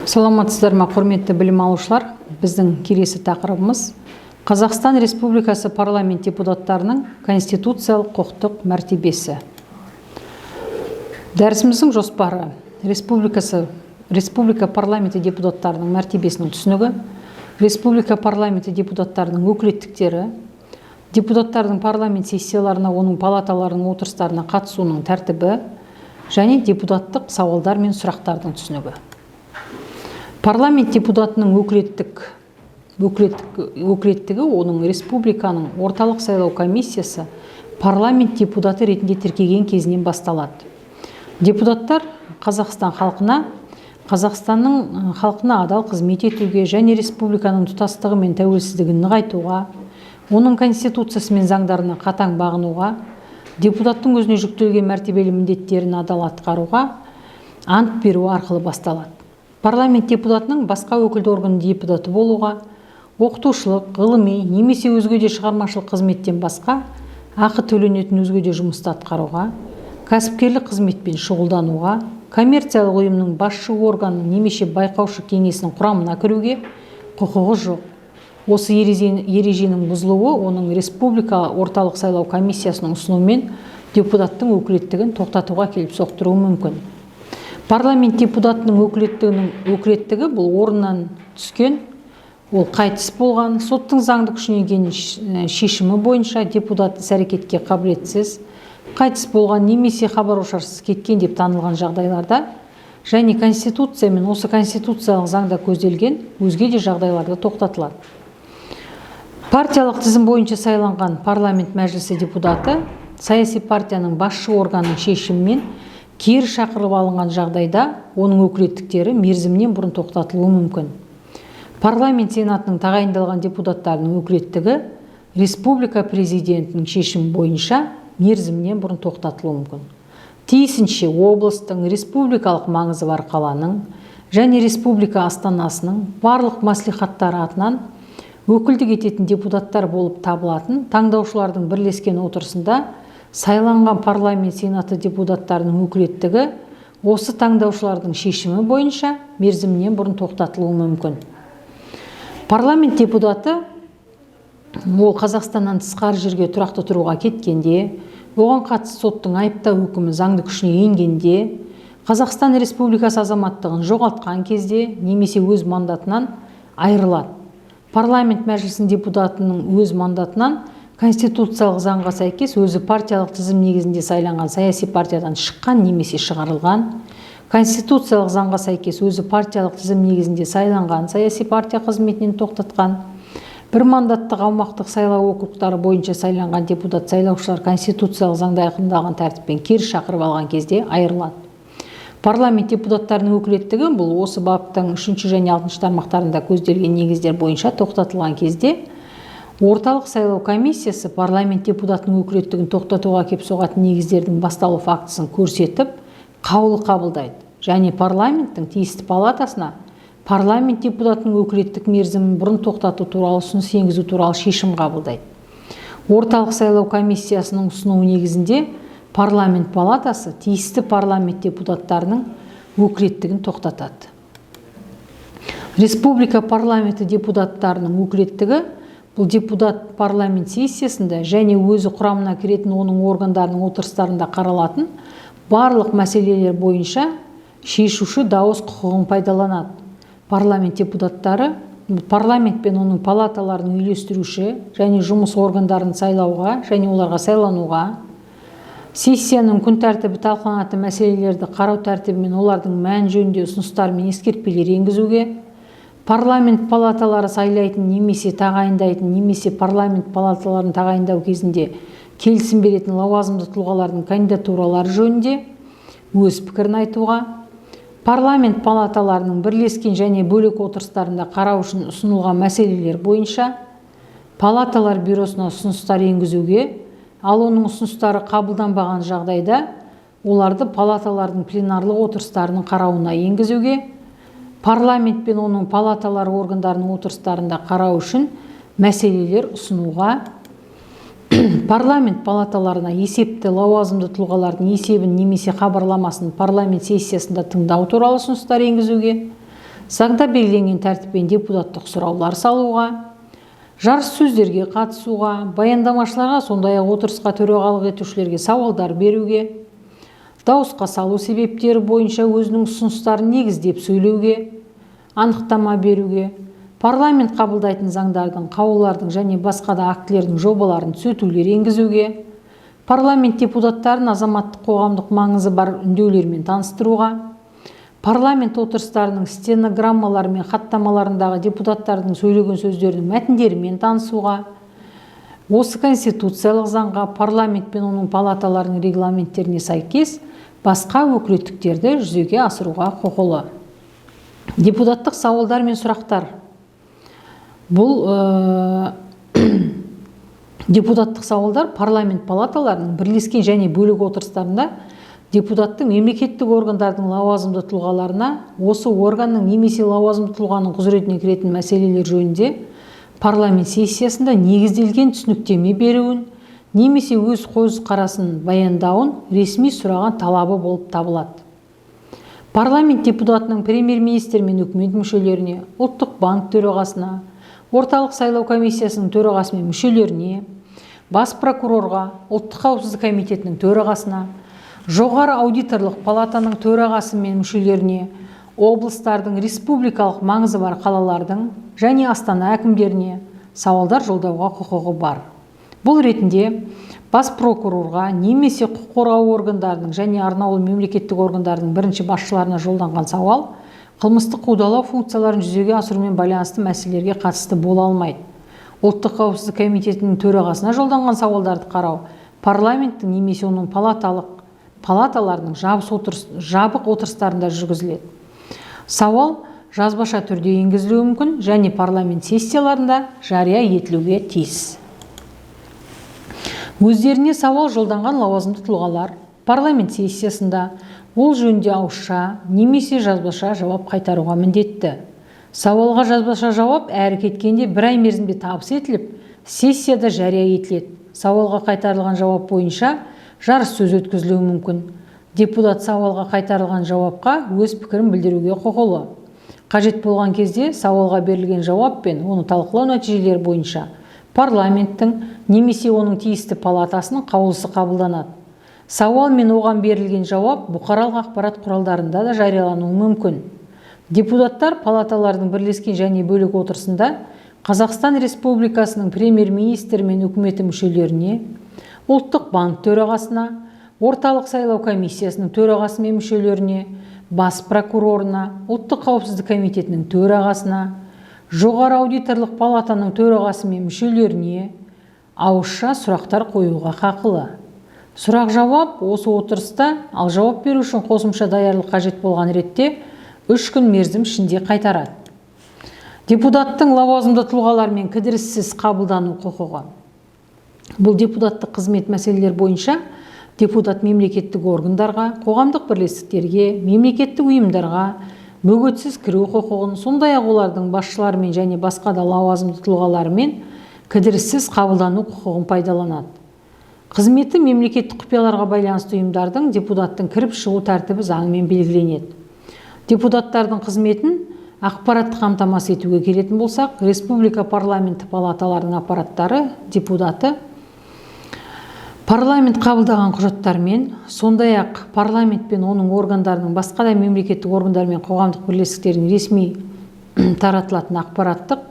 Саламатсыздар ма, құрметті білім алушылар? Біздің келесі тақырыбымыз Қазақстан Республикасы парламент депутаттарының конституциялық құқықтық мәртебесі. Дәрісіміздің жоспары Республика парламенті депутаттарының мәртебесінің түсінігі, Республика парламенті депутаттарының өкілеттіктері, депутаттардың парламент сессияларына, оның палаталарының отырыстарына қатысуының тәртібі және депутаттық сауалдар мен сұрақтардың түсінігі. Парламент депутатының өкілеттігі оның республиканың орталық сайлау комиссиясы парламент депутаты ретінде тіркеген кезінен басталады. Депутаттар Қазақстанның халқына адал қызмет етуге және республиканың тұтастығы мен тәуелсіздігін нығайтуға, оның конституциясы мен заңдарына қатаң бағынуға, депутаттың өзіне жүктелген мәртебелі міндеттерін адал атқаруға ант беру арқылы басталады. Парламент депутатының басқа өкілді орган депутаты болуға, оқытушылық, ғылыми немесе өзге де шығармашылық қызметтен басқа ақы төленетін өзге де жұмысты атқаруға, кәсіпкерлік қызметпен шұғылдануға, коммерциялық ұйымның басшы органының немесе байқаушы кеңесінің құрамына кіруге құқығы жоқ. Осы ереженің бұзылуы оның республика орталық сайлау комиссиясының ұсынуымен депутаттың өкілеттігін тоқтатуға келіп соқтыруы мүмкін. Парламент депутатының өкілеттігі бұл орыннан түскен, ол қайтыс болған, соттың заңды күшіне енген шешімі бойынша депутат іс-әрекетке қабілетсіз, қайтыс болған немесе хабар-ошарсыз кеткен деп танылған жағдайларда және конституция мен осы конституциялық заңда көзделген өзге де жағдайларда тоқтатылады. Партиялық тізім бойынша сайланған парламент мәжілісі депутаты саяси партияның басшы органының шешімімен кері шақырып алынған жағдайда оның өкілеттіктері мерзімінен бұрын тоқтатылуы мүмкін. Парламент сенатының тағайындалған депутаттарының өкілеттігі республика президентінің шешімі бойынша мерзімінен бұрын тоқтатылуы мүмкін. Тиісінше облыстың, республикалық маңызы бар қаланың және республика астанасының барлық мәслихаттары атынан өкілдік ететін депутаттар болып табылатын таңдаушылардың бірлескен отырысында сайланған парламент сенаты депутаттарының өкілеттігі осы таңдаушылардың шешімі бойынша мерзімінен бұрын тоқтатылуы мүмкін. Парламент депутаты ол Қазақстаннан тысқары жерге тұрақты тұруға кеткенде, оған қатысты соттың айыптау үкімі заңды күшіне енгенде, Қазақстан Республикасы азаматтығын жоғалтқан кезде немесе өз мандатынан айырылады. Парламент мәжілісінің депутатының өз мандатынан конституциялық заңға сәйкес өзі партиялық тізім негізінде сайланған саяси партиядан шыққан немесе шығарылған, конституциялық заңға сәйкес өзі партиялық тізім негізінде сайланған саяси партия қызметінен тоқтатқан, бір мандаттық аумақтық сайлау округтары бойынша сайланған депутат сайлаушылар конституциялық заңда айқындалған тәртіппен кері шақырып алған кезде айырылады. Парламент депутаттарының өкілеттігі бұл осы баптың 3 және 6 тармақтарында көзделген негіздер бойынша тоқтатылған кезде орталық сайлау комиссиясы парламент депутатының өкілеттігін тоқтатуға кеп соғатын негіздердің басталу фактісін көрсетіп, қаулы қабылдайды және парламенттің тиісті палатасына парламент депутатының өкілеттік мерзімін бұрын тоқтату туралы ұсыныс енгізу туралы шешім қабылдайды. Орталық сайлау комиссиясының ұсынуы негізінде парламент палатасы тиісті парламент депутаттарының өкілеттігін тоқтатады. Республика парламенті депутаттарының өкілеттігі бұл депутат парламент сессиясында және өзі құрамына кіретін оның органдарының отырыстарында қаралатын барлық мәселелер бойынша шешуші дауыс құқығын пайдаланады. Парламент депутаттары парламент пен оның палаталарын үйлестіруші және жұмыс органдарын сайлауға және оларға сайлануға, сессияның күн тәртібі талқыланатын мәселелерді қарау тәртібі мен олардың мән жөнінде ұсыныстар мен ескертпелер енгізуге, парламент палаталары сайлайтын немесе тағайындайтын немесе парламент палаталарын тағайындау кезінде келісім беретін лауазымды тұлғалардың кандидатуралары жөнінде өз пікірін айтуға, парламент палаталарының бірлескен және бөлек отырыстарында қарау үшін ұсынылған мәселелер бойынша палаталар бюросына ұсыныстар енгізуге, ал оның ұсыныстары қабылданбаған жағдайда оларды палаталардың пленарлық отырыстарының қарауына енгізуге, парламент пен оның палаталары органдарының отырыстарында қарау үшін мәселелер ұсынуға, парламент палаталарына есепті лауазымды тұлғалардың есебін немесе хабарламасын парламент сессиясында тыңдау туралы ұсыныстар енгізуге, заңда белгіленген тәртіппен депутаттық сұраулар салуға, жарыс сөздерге қатысуға, баяндамашыларға сондай-ақ отырысқа төрағалық етушілерге сауалдар беруге, дауысқа салу себептері бойынша өзінің ұсыныстарын негіздеп сөйлеуге, анықтама беруге, парламент қабылдайтын заңдардың, қаулылардың және басқа да актілердің жобаларын түзетулер енгізуге, парламент депутаттарын азаматтық қоғамдық маңызы бар үндеулермен таныстыруға, парламент отырыстарының стенограммалары мен хаттамаларындағы депутаттардың сөйлеген сөздерінің мәтіндерімен танысуға, осы конституциялық заңға, парламент пен оның палаталарының регламенттеріне сәйкес басқа өкілеттіктерді жүзеге асыруға құқылы. Депутаттық сауалдар мен сұрақтар. Бұл депутаттық сауалдар парламент палаталарының бірлескен және бөлек отырыстарында депутаттың мемлекеттік органдардың лауазымды тұлғаларына осы органның немесе лауазымды тұлғаның құзыретіне кіретін мәселелер жөнінде парламент сессиясында негізделген түсініктеме беруін немесе өз көзқарасын баяндауын ресми сұраған талабы болып табылады. Парламент депутатының премьер-министр мен үкімет мүшелеріне, ұлттық банк төрағасына, орталық сайлау комиссиясының төрағасы мен мүшелеріне, бас прокурорға, ұлттық қауіпсіздік комитетінің төрағасына, жоғары аудиторлық палатаның төрағасы мен мүшелеріне, облыстардың, республикалық маңызы бар қалалардың және Астана әкімдеріне сауалдар жолдауға құқығы бар. Бұл ретінде бас прокурорға немесе құқық қорғау органдарының және арнаулы мемлекеттік органдардың бірінші басшыларына жолданған сауал қылмыстық қудалау функцияларын жүзеге асырумен байланысты мәселелерге қатысты бола алмайды. Ұлттық қауіпсіздік комитетінің төрағасына жолданған сауалдарды қарау парламенттің немесе оның палаталарының жабық отырыстарында жүргізіледі. Сауал жазбаша түрде енгізілуі мүмкін және парламент сессияларында жария етілуге тиіс. Өздеріне сауал жолданған лауазымды тұлғалар парламент сессиясында ол жөнінде ауызша немесе жазбаша жауап қайтаруға міндетті. Сауалға жазбаша жауап әрі кеткенде бір ай мерзімде табыс етіліп, сессияда жария етіледі. Сауалға қайтарылған жауап бойынша жарыс сөз өткізілуі мүмкін. Депутат сауалға қайтарылған жауапқа өз пікірін білдіруге құқылы. Қажет болған кезде сауалға берілген жауап пен оны талқылау нәтижелері бойынша парламенттің немесе оның тиісті палатасының қаулысы қабылданады. Сауал мен оған берілген жауап бұқаралық ақпарат құралдарында да жариялануы мүмкін. Депутаттар палаталардың бірлескен және бөлек отырысында Қазақстан Республикасының премьер-министрі мен үкіметі мүшелеріне, ұлттық банк төрағасына, орталық сайлау комиссиясының төрағасы мен мүшелеріне, бас прокурорына, ұлттық қауіпсіздік комитетінің төрағасына, жоғары аудиторлық палатаның төрағасы мен мүшелеріне ауызша сұрақтар қоюға хақылы. Сұрақ-жауап осы отырыста, ал жауап беру үшін қосымша даярлық қажет болған ретте 3 күн мерзім ішінде қайтарады. Депутаттың лауазымды тұлғалармен кідіріссіз қабылдану құқығы. Бұл депутаттық қызмет мәселелер бойынша депутат мемлекеттік органдарға, қоғамдық бірлестіктерге, мемлекеттік ұйымдарға бөгетсіз кіру құқығын, сондай-ақ олардың басшыларымен және басқа да лауазымды тұлғаларымен кідіріссіз қабылдану құқығын пайдаланады. Қызметі мемлекеттік құпияларға байланысты ұйымдардың депутаттың кіріп шығу тәртібі заңмен белгіленеді. Депутаттардың қызметін ақпаратты қамтамасыз етуге келетін болсақ, республика парламенті палаталарының аппараттары депутаты парламент қабылдаған құжаттармен, сондай-ақ парламент пен оның органдарының басқа да мемлекеттік органдар мен қоғамдық бірлестіктердің ресми таратылатын ақпараттық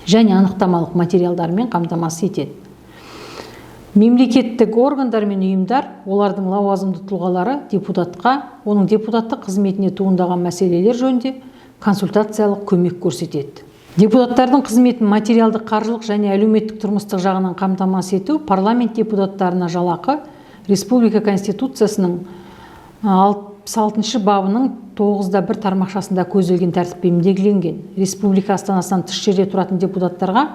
және анықтамалық материалдармен қамтамасыз етеді. Мемлекеттік органдар мен ұйымдар, олардың лауазымды тұлғалары депутатқа, оның депутаттық қызметіне туындаған мәселелер жөнінде консультациялық көмек көрсетеді. Депутаттардың қызметін материалдық, қаржылық және әлеуметтік тұрмыстық жағынан қамтамасыз ету парламент депутаттарына жалақы Республика Конституциясының 66 бабының 9-1 тармақшасында көзделген тәртіппен белгіленген. Республика астанасынан тыс жерде тұратын депутаттарға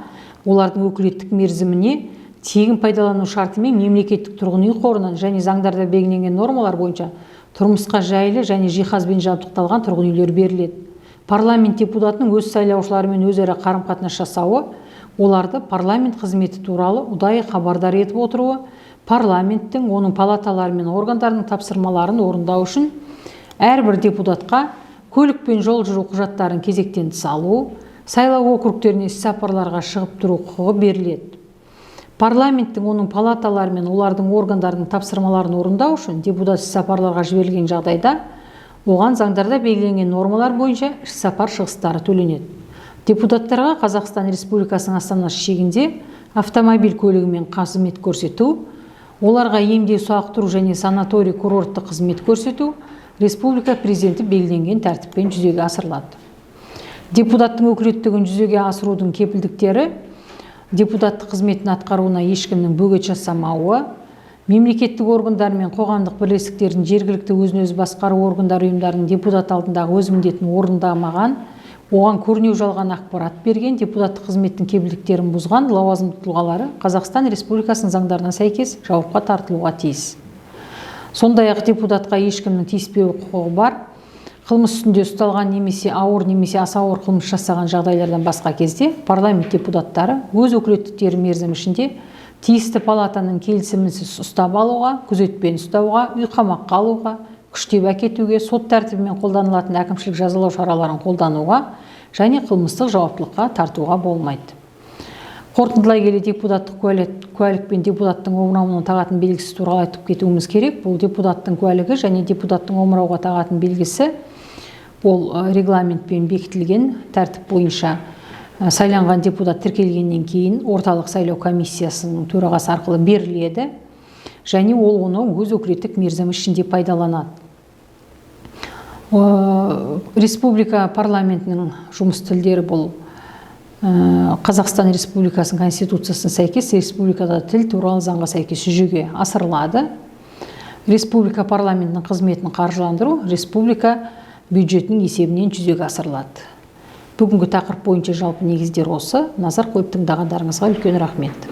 олардың өкілеттік мерзіміне тегін пайдалану шартымен мемлекеттік тұрғын үй қорынан және заңдарда белгіленген нормалар бойынша тұрмысқа жайлы және жиһазбен жабдықталған тұрғын үйлер беріледі. Парламент депутатының өз сайлаушыларымен өзара қарым-қатынас жасауы, оларды парламент қызметі туралы ұдайы хабардар етіп отыруы, парламенттің, оның палаталары мен органдарының тапсырмаларын орындау үшін әрбір депутатқа көлік пен жол жүру құжаттарын кезектен тыс алу, сайлау округтеріне іс-сапарларға шығып тұру құқығы беріледі. Парламенттің оның палаталары мен олардың органдарының тапсырмаларын орындау үшін депутат іс-сапарларға жіберілген жағдайда оған заңдарда белгіленген нормалар бойынша іс-сапар шығыстары төленеді. Депутаттарға Қазақстан Республикасының астанасы шегінде автомобиль көлігімен қызмет көрсету, оларға емдеу, сауықтыру және санаторий курорттық қызмет көрсету республика президенті белгіленген тәртіппен жүзеге асырылады. Депутаттың өкілеттігін жүзеге асырудың кепілдіктері: депутаттық қызметін атқаруына ешкімнің бөгет жасамауы, мемлекеттік органдар мен қоғамдық бірлестіктердің жергілікті өзін-өзі басқару органдары ұйымдарының депутат алдындағы өз міндетін орындамаған, оған көрнеу жалған ақпарат берген, депутаттық қызметтің кепілдіктерін бұзған лауазымды тұлғалары Қазақстан Республикасының заңдарына сәйкес жауапқа тартылуға тиіс. Сондай-ақ депутатқа ешкімнің тиіспеуі құқығы бар. Қылмыс үстінде ұсталған немесе ауыр немесе аса ауыр қылмыс жасаған жағдайлардан басқа кезде парламент депутаттары өз өкілеттіктері мерзімі ішінде тиісті палатаның келісімінсіз ұстап алуға, күзетпен ұстауға, үйқамаққа алуға, күштеп әкетуге, сот тәртібімен қолданылатын әкімшілік жазалау шараларын қолдануға және қылмыстық жауаптылыққа тартуға болмайды. Қорытындылай келе депутаттық куәлік пен депутаттың омырауына тағатын белгісі туралы айтып кетуіміз керек. Бұл депутаттың куәлігі және депутаттың омырауға тағатын белгісі бұл регламентпен бекітілген тәртіп бойынша сайланған депутат тіркелгеннен кейін орталық сайлау комиссиясының төрағасы арқылы беріледі және ол оны өз өкілеттік мерзімі ішінде пайдаланады. Республика парламентінің жұмыс тілдері бұл Қазақстан Республикасының Конституциясына сәйкес республикада тіл туралы заңға сәйкес жүзеге асырылады. Республика парламентінің қызметін қаржыландыру республика бюджетінің есебінен жүзеге асырылады. Бүгінгі тақырып бойынша жалпы негіздер осы. Назар қойып тыңдағандарыңызға үлкен рахмет.